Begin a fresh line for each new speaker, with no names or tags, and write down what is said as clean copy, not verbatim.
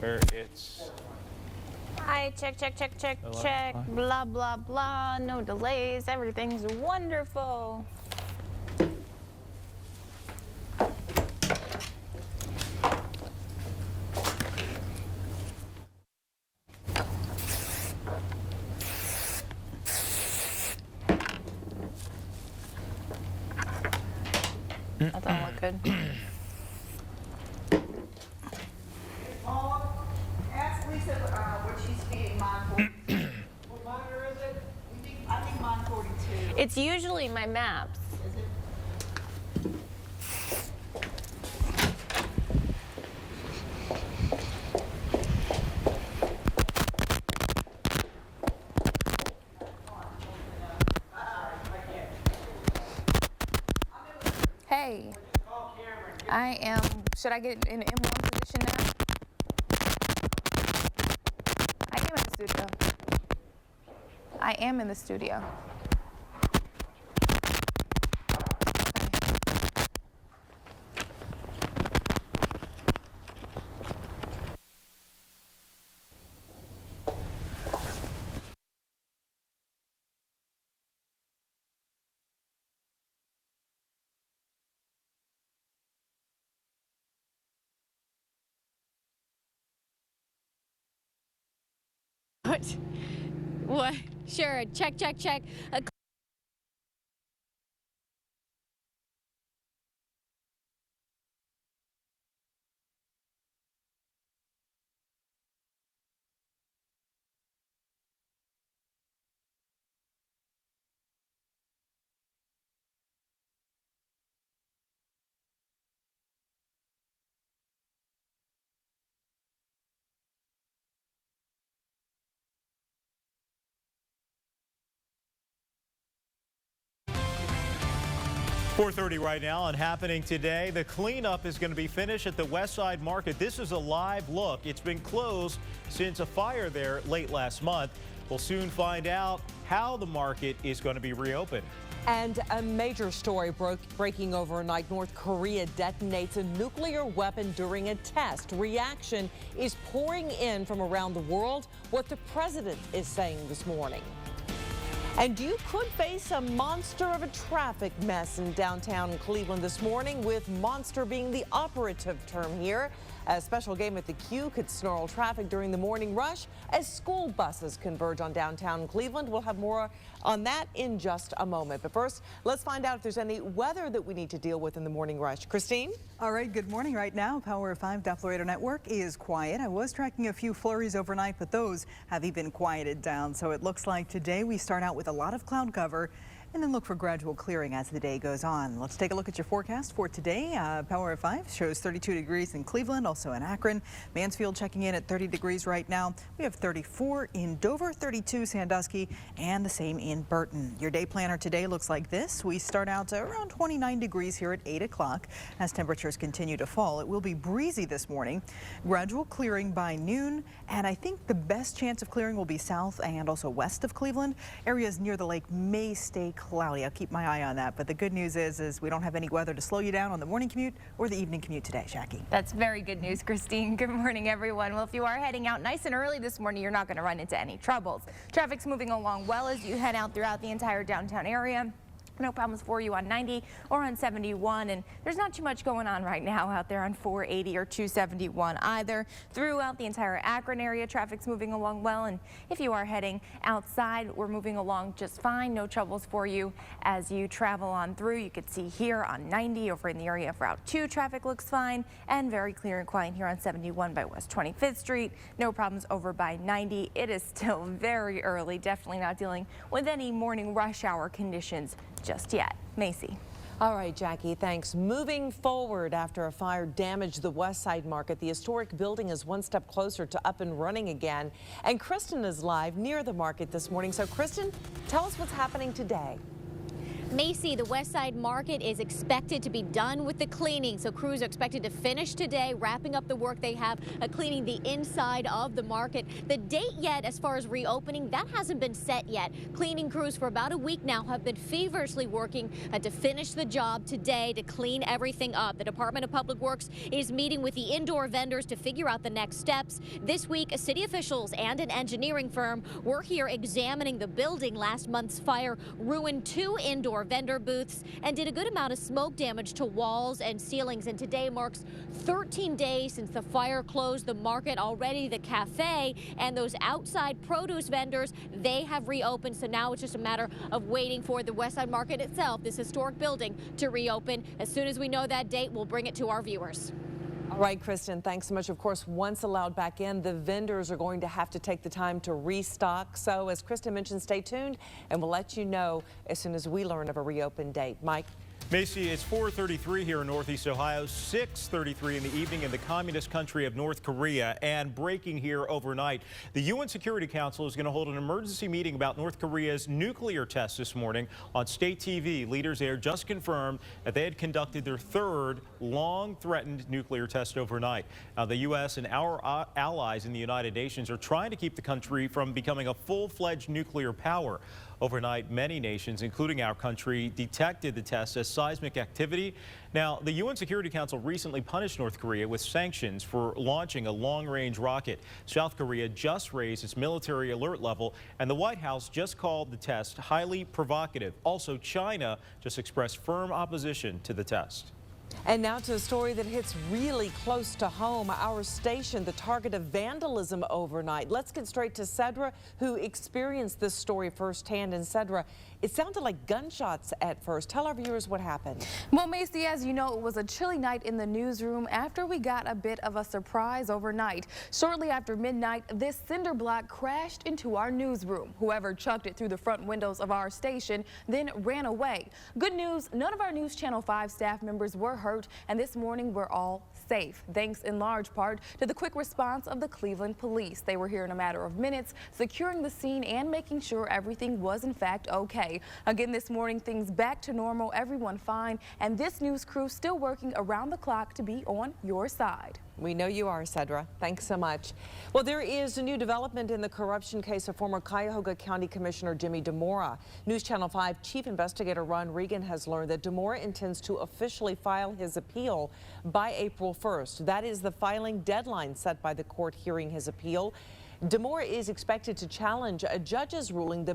where it's...
Hi, check, blah, blah, blah, no delays, everything's wonderful. That doesn't look good.
Ask Lisa what she's feeding mine for. What monitor is it? I think mine 42.
It's usually my maps.
Is it?
Hey, I am, should I get in M1 position now? I am in the studio. I am in the studio. What? Sure, check.
.30 right now and happening today. The cleanup is going to be finished at the West Side Market. This is a live look. It's been closed since a fire there late last month. We'll soon find out how the market is going to be reopened.
And a major story breaking overnight. North Korea detonates a nuclear weapon during a test. Reaction is pouring in from around the world. What the president is saying this morning. And you could face a monster of a traffic mess in downtown Cleveland this morning, with monster being the operative term here. A special game at the Q could snarl traffic during the morning rush as school buses converge on downtown Cleveland. We'll have more on that in just a moment. But first, let's find out if there's any weather that we need to deal with in the morning rush. Christine?
All right, good morning. Right now, Power 5 Doppler radar network is quiet. I was tracking a few flurries overnight, but those have even quieted down. So it looks like today we start out with a lot of cloud cover and then look for gradual clearing as the day goes on. Let's take a look at your forecast for today. Power 5 shows 32 degrees in Cleveland, also in Akron. Mansfield checking in at 30 degrees right now. We have 34 in Dover, 32 Sandusky, and the same in Burton. Your day planner today looks like this. We start out around 29 degrees here at 8 o'clock. As temperatures continue to fall, it will be breezy this morning. Gradual clearing by noon, and I think the best chance of clearing will be south and also west of Cleveland. Areas near the lake may stay cloudy. I'll keep my eye on that. But the good news is we don't have any weather to slow you down on the morning commute or the evening commute today, Jackie.
That's very good news, Christine. Good morning, everyone. Well, if you are heading out nice and early this morning, you're not going to run into any troubles. Traffic's moving along well as you head out throughout the entire downtown area. No problems for you on 90 or on 71, and there's not too much going on right now out there on 480 or 271 either. Throughout the entire Akron area, traffic's moving along well, and if you are heading outside, we're moving along just fine. No troubles for you as you travel on through. You can see here on 90 over in the area of Route 2, traffic looks fine and very clear and quiet here on 71 by West 25th Street. No problems over by 90. It is still very early, definitely not dealing with any morning rush hour conditions just yet. Macy.
All right, Jackie, thanks. Moving forward, after a fire damaged the West Side Market, the historic building is one step closer to up and running again. And Kristen is live near the market this morning. So, Kristen, tell us what's happening today.
Macy, the West Side Market is expected to be done with the cleaning. So crews are expected to finish today, wrapping up the work they have cleaning the inside of the market. The date yet as far as reopening, that hasn't been set yet. Cleaning crews for about a week now have been feverishly working to finish the job today to clean everything up. The Department of Public Works is meeting with the indoor vendors to figure out the next steps. This week, city officials and an engineering firm were here examining the building. Last month's fire ruined 2 indoor vendor booths and did a good amount of smoke damage to walls and ceilings. And today marks 13 days since the fire closed the market. Already the cafe and those outside produce vendors, they have reopened. So now it's just a matter of waiting for the West Side Market itself, this historic building, to reopen. As soon as we know that date, we'll bring it to our viewers.
All right, Kristen, thanks so much. Of course, once allowed back in, the vendors are going to have to take the time to restock. So as Kristen mentioned, stay tuned and we'll let you know as soon as we learn of a reopen date. Mike?
Macy, it's 4:33 here in Northeast Ohio, 6:33 in the evening in the communist country of North Korea. And breaking here overnight, the UN Security Council is going to hold an emergency meeting about North Korea's nuclear test this morning. On state TV, leaders there just confirmed that they had conducted their 3rd long-threatened nuclear test overnight. Now, the U.S. and our allies in the United Nations are trying to keep the country from becoming a full-fledged nuclear power. Overnight, many nations, including our country, detected the test as seismic activity. Now, the UN Security Council recently punished North Korea with sanctions for launching a long-range rocket. South Korea just raised its military alert level, and the White House just called the test highly provocative. Also, China just expressed firm opposition to the test.
And now to a story that hits really close to home. Our station, the target of vandalism overnight. Let's get straight to Cedra, who experienced this story firsthand. And Cedra, it sounded like gunshots at first. Tell our viewers what happened.
Well, Macy, as you know, it was a chilly night in the newsroom after we got a bit of a surprise overnight. Shortly after midnight, this cinder block crashed into our newsroom. Whoever chucked it through the front windows of our station then ran away. Good news, none of our News Channel 5 staff members were hurt, and this morning we're all safe, thanks in large part to the quick response of the Cleveland police. They were here in a matter of minutes, securing the scene and making sure everything was in fact okay. Again this morning, things back to normal, everyone fine, and this news crew still working around the clock to be on your side.
We know you are, Cedra. Thanks so much. Well, there is a new development in the corruption case of former Cuyahoga County Commissioner Jimmy DeMora. News Channel 5 Chief Investigator Ron Regan has learned that DeMora intends to officially file his appeal by April 1st. That is the filing deadline set by the court hearing his appeal. DeMora is expected to challenge a judge's ruling that